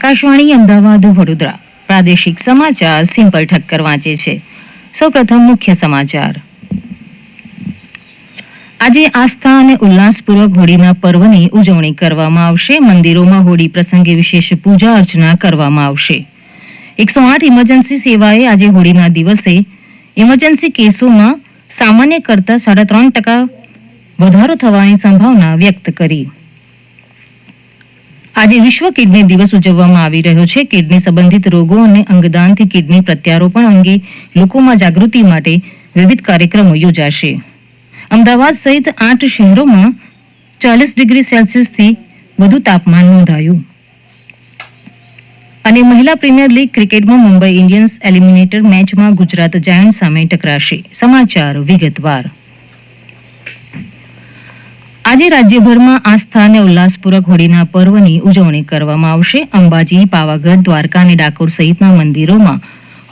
આકાશવાણી અમદાવાદ વડોદરા પ્રાદેશિક સમાચાર સિમ્પલ ઠક્કર વાંચે છે. સૌપ્રથમ મુખ્ય સમાચાર. આજે આસ્થા અને ઉલ્લાસપૂર્વક હોળીના પર્વની ઉજવણી કરવામાં આવશે. મંદિરોમાં હોળી પ્રસંગે વિશેષ પૂજા અર્ચના કરવામાં આવશે. 108 ઇમરજન્સી સેવાએ આજે હોળીના દિવસે ઇમરજન્સી કેસોમાં સામાન્ય કરતાં 3.5% વધારો થવાની સંભાવના વ્યક્ત કરી. આજે વિશ્વ કિડની દિવસ ઉજવવામાં આવી રહ્યો છે. કિડની સંબંધિત રોગો અને અંગદાનથી કિડની પ્રત્યારોપણ અંગે લોકોમાં જાગૃતિ માટે વિવિધ કાર્યક્રમો યોજાશે. અમદાવાદ સહિત 8 શહેરોમાં 40 ડિગ્રી સેલ્સિયસથી વધુ તાપમાન નોંધાયું. અને મહિલા પ્રીમિયર લીગ ક્રિકેટમાં મુંબઈ ઇન્ડિયન્સ એલિમિનેટર મેચમાં ગુજરાત જાયન્ટ સામે ટકરાશે. સમાચાર વિગતવાર. આજે રાજ્યભરમાં આસ્થા અને ઉલ્લાસપૂર્વક હોળીના પર્વની ઉજવણી કરવામાં આવશે. અંબાજી, પાવાગઢ, દ્વારકા અને ડાકોર સહિતના મંદિરોમાં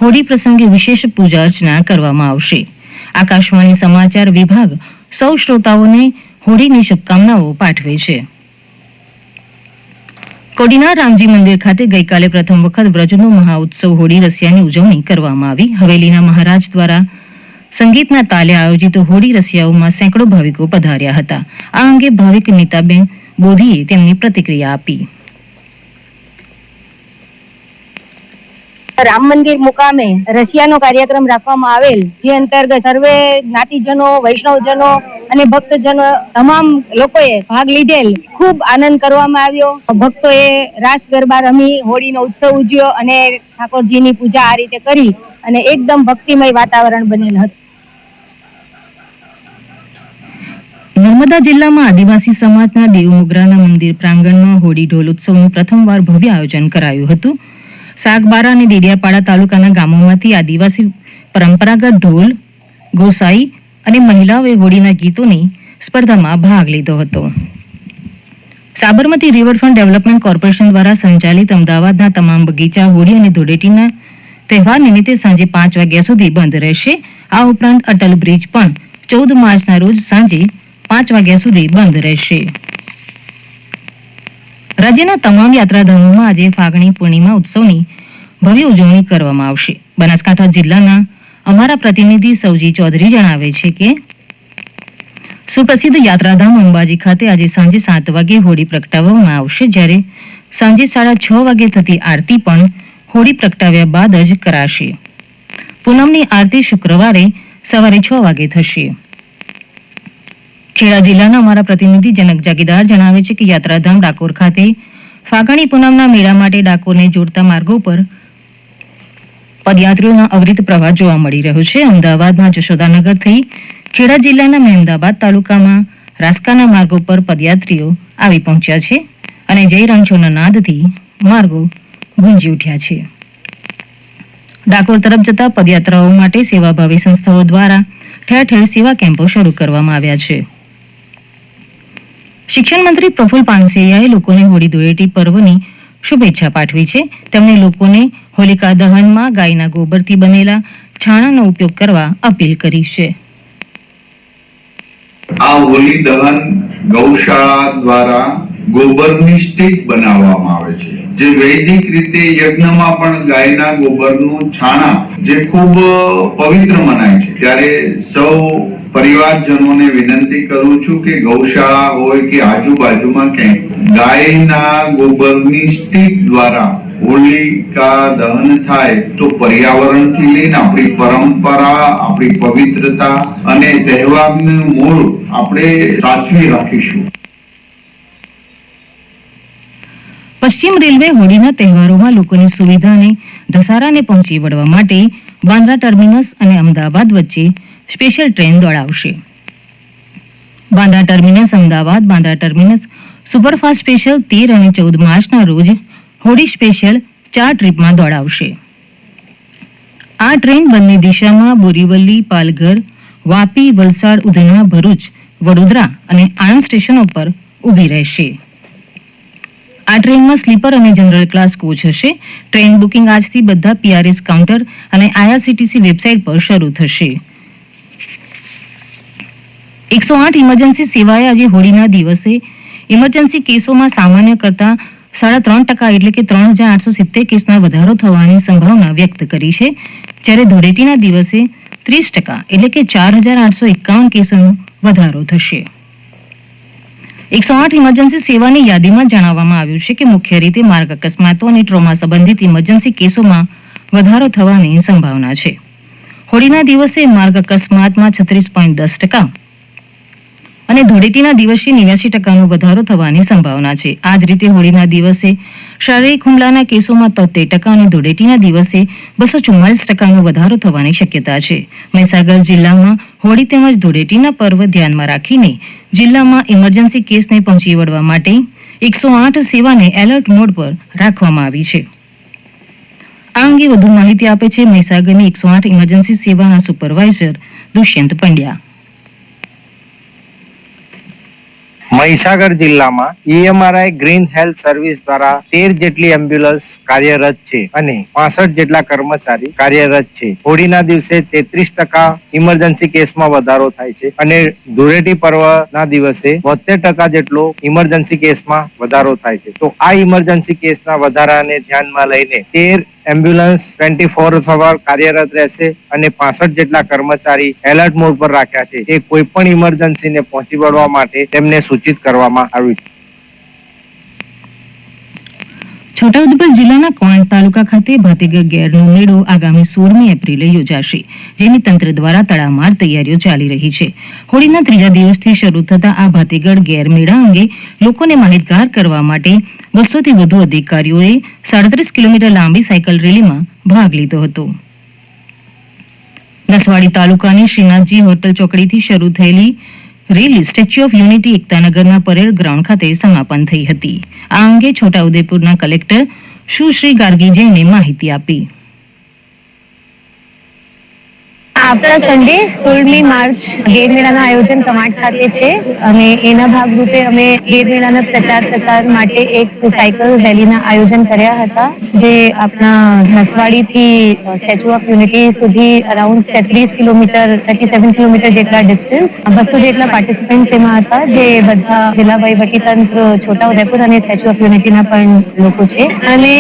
હોળી પ્રસંગે વિશેષ પૂજા અર્ચના કરવામાં આવશે. આકાશવાણી સમાચાર વિભાગ સૌ શ્રોતાઓને હોળીની શુભકામનાઓ પાઠવે છે. કોડીનાર રામજી મંદિર ખાતે ગઈકાલે પ્રથમ વખત વ્રજનો મહાઉત્સવ હોળી રસિયાની ઉજવણી કરવામાં આવી. હવેલીના મહારાજ દ્વારા સંગીતના તાલે આયોજિત હોળી રસિયાઓમાં સેંકડો ભાવિકો પધાર્યા હતા. આ અંગે ભાવિક નીતાબેન બોધીએ તેમની પ્રતિક્રિયા આપી. રામ મંદિર મુકામે રસિયાનો કાર્યક્રમ રાખવામાં આવેલ, જે અંતર્ગત સર્વે જ્ઞાતિજનો, વૈષ્ણવજનો અને ભક્તજનો તમામ લોકોએ ભાગ લીધેલ. ખૂબ આનંદ કરવામાં આવ્યો. ભક્તોએ રાસ ગરબા રમી હોળીનો ઉત્સવ ઉજવ્યો અને ઠાકોરજીની પૂજા આ રીતે કરી અને એકદમ ભક્તિમય વાતાવરણ બનેલ હતું. નર્મદા જિલ્લામાં આદિવાસી સમાજના દેવમોગરાના મંદિર પ્રાંગણમાં હોળી ઢોલ ઉત્સવનું પ્રથમવાર ભવ્ય આયોજન કરાયું હતું. સાગબારા અને ડેડિયાપાડા તાલુકાના ગામોમાંથી આદિવાસી પરંપરાગત ઢોલ, ગોસાઈ અને મહિલાઓએ હોળીના ગીતોની સ્પર્ધામાં ભાગ લીધો હતો. સાબરમતી રિવરફ્રન્ટ ડેવલપમેન્ટ કોર્પોરેશન દ્વારા સંચાલિત અમદાવાદના તમામ બગીચા હોળી અને ધૂળેટીના તહેવાર નિમિત્તે સાંજે 5 વાગ્યા સુધી બંધ રહેશે. આ ઉપરાંત અટલ બ્રિજ પણ 14 માર્ચના રોજ સાંજે 5 વાગ્યા સુધી બંધ રહેશે. રાજ્યના તમામ યાત્રાધામોમાં આજે ફાગણી પૂર્ણિમા ઉત્સવની ભવ્ય ઉજવણી કરવામાં આવશે. બનાસકાંઠા જિલ્લાના અમારા પ્રતિનિધિ સૌજી ચૌધરી જણાવે છે કે સુપ્રસિદ્ધ યાત્રાધામ અંબાજી ખાતે આજે સાંજે 7 વાગે હોળી પ્રગટાવવામાં આવશે, જ્યારે સાંજે 6:30 વાગે થતી આરતી પણ હોળી પ્રગટાવ્યા બાદ જ કરાશે. પૂનમની આરતી શુક્રવારે સવારે 6 વાગે થશે. ખેડા જિલ્લાના અમારા પ્રતિનિધિ જનક જાગીદાર જણાવે છે કે યાત્રાધામ ડાકોર ખાતે ફાગણી પૂનમના મેળા માટે ડાકોરને જોડતા માર્ગો પર પદયાત્રીઓનો અવિરત પ્રવાહ જોવા મળી રહ્યો છે. અમદાવાદના જશોદાનગર થઈ ખેડા જિલ્લાના મહેમદાબાદ તાલુકામાં રાસ્કાના માર્ગો પર પદયાત્રીઓ આવી પહોંચ્યા છે અને જય રણછોડના નાદથી માર્ગો ગુંજી ઉઠ્યા છે. ડાકોર તરફ જતા પદયાત્રાઓ માટે સેવાભાવી સંસ્થાઓ દ્વારા ઠેર ઠેર સેવા કેમ્પો શરૂ કરવામાં આવ્યા છે. શિક્ષણ મંત્રી પ્રફુલ્લ પાનસેરિયાએ લોકોને હોળી ધૂળેટી પર્વની શુભેચ્છા પાઠવી છે. તેમણે લોકોને હોલિકા દહનમાં ગાયના ગોબરથી બનેલા છાણાનો ઉપયોગ કરવા અપીલ કરી છે. આ હોલી દહન ગૌશાળા દ્વારા ગોબરની સ્ટીક બનાવવામાં આવે છે, જે વૈદિક રીતે યજ્ઞમાં પણ ગાયના ગોબરનું છાણા જે ખૂબ પવિત્ર મનાય છે. ત્યારે સૌ પરિવારજનોને વિનંતી કરું છું કે ગૌશાળા હોય કે આજુબાજુમાં ક્યાંય ગાયના ગોબરની સ્ટીક દ્વારા હોલિકા દહન થાય તો પર્યાવરણથી લઈને આપણી પરંપરા, આપણી પવિત્રતા અને તહેવારનું મૂળ આપણે સાચવી રાખીશું. પશ્ચિમ રેલવે હોળીના તહેવારોમાં લોકોની સુવિધા અને ધસારાને પહોંચી વળવા માટે બાંદ્રા ટર્મિનસ અને અમદાવાદ વચ્ચે સ્પેશિયલ ટ્રેન દોડાવશે. Bandra terminus Ahmedabad, Bandra terminus superfast special 13 અને 14 માર્ચના રોજ હોળી સ્પેશિયલ 4 ટ્રીપમાં દોડાવશે. આ ટ્રેન બંને દિશામાં બોરીવલી, પાલઘર, વાપી, વલસાડ, ઉધના, ભરૂચ, વડોદરા અને આણંદ સ્ટેશનો પર ઊભી રહેશે. આ ટ્રેનમાં સ્લીપર અને જનરલ ક્લાસ કોચ હશે. ટ્રેન બુકિંગ આજથી બધા PRS કાઉન્ટર અને IRCTC વેબસાઇટ પર શરૂ થશે. 108 ઇમરજન્સી સેવાએ આજે હોળીના દિવસે ઇમરજન્સી કેસોમાં સામાન્ય કરતાં 3.5% એટલે કે 3,870 કેસના વધારો થવાની સંભાવના વ્યક્ત કરી છે, જ્યારે ધૂળેટીના દિવસે 30% એટલે કે 4,851 કેસોનો વધારો થશે. 108 ઇમરજન્સી સેવાની યાદીમાં જણાવવામાં આવ્યું છે કે મુખ્ય રીતે માર્ગ અકસ્માતો અને ટ્રોમા સંબંધિત ઇમરજન્સી કેસોમાં વધારો થવાની સંભાવના છે. હોળીના દિવસે માર્ગ અકસ્માતમાં 36.10% અને ધૂળેટીના દિવસે 89% વધારો થવાની સંભાવના છે. આ જ રીતે હોળીના દિવસે શારીરિક હુમલાના કેસોમાં 73% અને ધૂળેટીના દિવસે 244% વધારો થવાની શક્યતા છે. મહીસાગર જિલ્લામાં હોળી તેમજ ધૂળેટીના પર્વ ધ્યાનમાં રાખીને જિલ્લામાં ઇમરજન્સી કેસને પહોંચી વળવા માટે 108 સેવાને એલર્ટ મોડ પર રાખવામાં આવી છે. આ અંગે વધુ માહિતી આપે છે મહીસાગરની 108 ઇમરજન્સી સેવાના સુપરવાઇઝર દુષ્યંત પંડ્યા. મહીસાગર જિલ્લામાં EMRI ગ્રીન હેલ્થ સર્વિસ દ્વારા 13 જેટલી એમ્બ્યુલન્સ કાર્યરત છે અને 65 જેટલા કર્મચારી કાર્યરત છે. હોળીના દિવસે 33% ઇમરજન્સી કેસમાં વધારો થાય છે અને ધૂળેટી પર્વના દિવસે 72% જેટલો ઇમરજન્સી કેસમાં વધારો થાય છે. તો આ ઇમરજન્સી કેસના વધારાને ધ્યાનમાં લઈને 13 એમ્બ્યુલન્સ 24/7 કાર્યરત રહેશે અને 65 જેટલા કર્મચારી એલર્ટ મોડ પર રાખ્યા છે. એ કોઈ પણ ઇમરજન્સીને પહોંચી વળવા માટે તેમને સૂચિત કરવામાં આવ્યું છે. છોટાઉદેપુર જિલ્લાના ક્વાંટ તાલુકા ખાતે ભાતીગળ ગેરનો મેળો આગામી 16મી એપ્રિલે યોજાશે, જેની તંત્ર દ્વારા તડામાર તૈયારીઓ ચાલી રહી છે. હોળીના ત્રીજા દિવસથી શરૂ થતા આ ભાતીગળ ગેર મેળા અંગે લોકોને માહિતગાર કરવા માટે 200 થી વધુ અધિકારીઓએ 37 કિલોમીટર લાંબી સાયકલ રેલીમાં ભાગ લીધો હતો. નસવાડી તાલુકાની શ્રીનાથજી હોટલ ચોકડીથી શરૂ થયેલી રેલી સ્ટેચ્યુ ઓફ યુનિટી એકતાનગરના પરેડ ગ્રાઉન્ડ ખાતે સમાપન થઈ હતી. આ અંગે છોટાઉદેપુરના કલેક્ટર સુશ્રી ગાર્ગી જૈને માહિતી આપી. આવતા સન્ડે 16મી માર્ચ ગેર મેળાનું આયોજન કમાટ ખાતે છે અને એના ભાગરૂપે અમે ગેર મેળાના પ્રચાર પ્રસાર માટે એક સાયકલ રેલીના આયોજન કર્યા હતા, જે આપણા નસવાડીથી સ્ટેચ્યુ ઓફ યુનિટી સુધી અરાઉન્ડ 30 કિલોમીટર 37 કિલોમીટર જેટલા ડિસ્ટન્સ 200 જેટલા પાર્ટિસિપન્ટ્સ એમાં હતા, જે બધા જિલ્લા વહીવટીતંત્ર છોટાઉદેપુર અને સ્ટેચ્યુ ઓફ યુનિટીના પણ લોકો છે. અને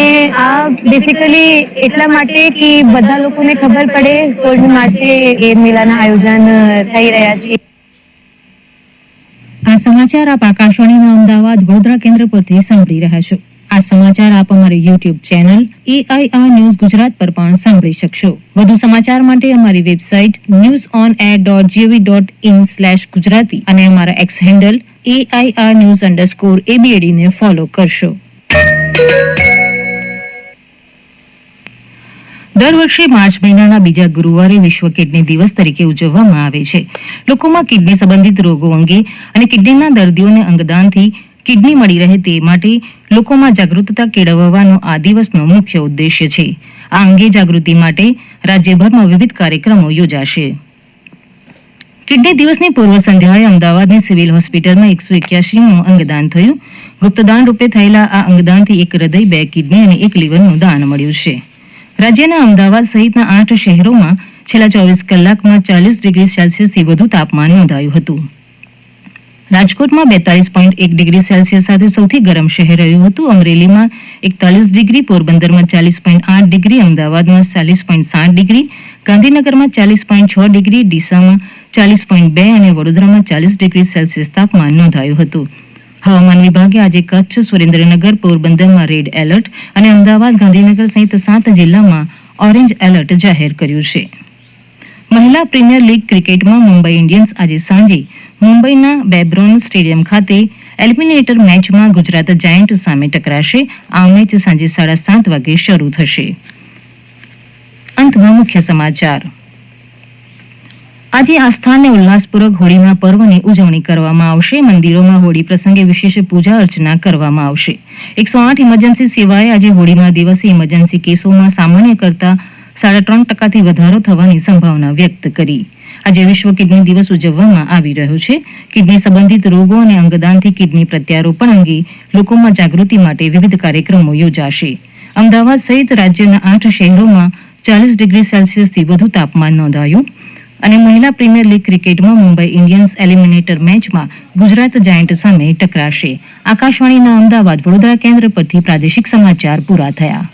આ બેસિકલી એટલા માટે કે બધા લોકોને ખબર પડે 16મી માર્ચે ગેર મેળાના આયોજન થઈ રહ્યા છે. આ સમાચાર આપ આકાશવાણીના અમદાવાદ વડોદરા કેન્દ્ર પરથી સાંભળી રહ્યા છો. આ સમાચાર આપ અમારી YouTube channel AIR news Gujarat પર પણ સાંભળી શકશો. વધુ સમાચાર માટે અમારી વેબસાઇટ newsonair.gov.in/gujarati અને અમારા એક્સ હેન્ડલ AIR_news_ ને ફોલો કરશો. દર વર્ષે માર્ચ મહિનાના બીજા ગુરુવારે વિશ્વ કિડની દિવસ તરીકે ઉજવવામાં આવે છે. લોકોમાં કિડની સંબંધિત રોગો અંગે અને કિડનીના દર્દીઓને અંગદાનથી કિડની મળી રહે તે માટે લોકોમાં જાગૃતતા કેળવવાનો આ દિવસનો મુખ્ય ઉદ્દેશ્ય છે. આ અંગે જાગૃતિ માટે રાજ્યભરમાં વિવિધ કાર્યક્રમો યોજાશે. કિડની દિવસની પૂર્વ સંધ્યાએ અમદાવાદની સિવિલ હોસ્પિટલમાં 181મું અંગદાન થયું. ગુપ્તદાન રૂપે થયેલા આ અંગદાનથી એક હૃદય, 2 કિડની અને 1 લીવરનું દાન મળ્યું છે. રાજ્યના અમદાવાદ સહિતના 8 શહેરોમાં છેલ્લા 24 કલાકમાં 40 ડિગ્રી સેલ્સિયસથી વધુ તાપમાન નોંધાયું હતું. રાજકોટમાં 42.1 ડિગ્રી સેલ્સિયસ સાથે સૌથી ગરમ શહેર રહ્યું હતું. અમરેલીમાં 41 ડિગ્રી, પોરબંદરમાં 40.8 ડિગ્રી, અમદાવાદમાં 40.7 ડિગ્રી, ગાંધીનગરમાં 40.6 ડિગ્રી, ડીસામાં 40.2 અને વડોદરામાં 40 ડિગ્રી સેલ્સિયસ તાપમાન નોંધાયું હતું. હવામાન વિભાગે આજે કચ્છ, સુરેન્દ્રનગર, પોરબંદરમાં રેડ એલર્ટ અને અમદાવાદ, ગાંધીનગર સહિત 7 જિલ્લામાં ઓરેન્જ એલર્ટ જાહેર કર્યું છે. મહિલા પ્રીમિયર લીગ ક્રિકેટમાં મુંબઈ ઇન્ડિયન્સ આજે સાંજે મુંબઈના બેબ્રોન સ્ટેડિયમ ખાતે એલિમિનેટર મેચમાં ગુજરાત જાયન્ટ સામે ટકરાશે. આ મેચ સાંજે 7:30 વાગે શરૂ થશે. અંતમાં મુખ્ય સમાચાર. આજે આસ્થા અને ઉલ્લાસપૂર્વક હોળીના પર્વની ઉજવણી કરવામાં આવશે. મંદિરોમાં હોળી પ્રસંગે વિશેષ પૂજા અર્ચના કરવામાં આવશે. 108 ઇમરજન્સી સેવાએ આજે હોળીના દિવસે ઇમરજન્સી કેસોમાં સામાન્ય કરતા 3.5%થી વધારો થવાની સંભાવના વ્યક્ત કરી. આજે વિશ્વ કિડની દિવસ ઉજવવામાં આવી રહ્યો છે. કિડની સંબંધિત રોગો અને અંગદાનથી કિડની પ્રત્યારોપણ અંગે લોકોમાં જાગૃતિ માટે વિવિધ કાર્યક્રમો યોજાશે. અમદાવાદ સહિત રાજ્યના 8 શહેરોમાં 40 ડિગ્રી સેલ્સિયસથી વધુ તાપમાન નોંધાયું. અને મહિલા પ્રીમિયર લીગ ક્રિકેટમાં મુંબઈ ઇન્ડિયન્સ એલિમિનેટર મેચમાં ગુજરાત જાયન્ટ સામે ટકરાશે. આકાશવાણીના અમદાવાદ વડોદરા કેન્દ્ર પરથી પ્રાદેશિક સમાચાર પૂરા થયા.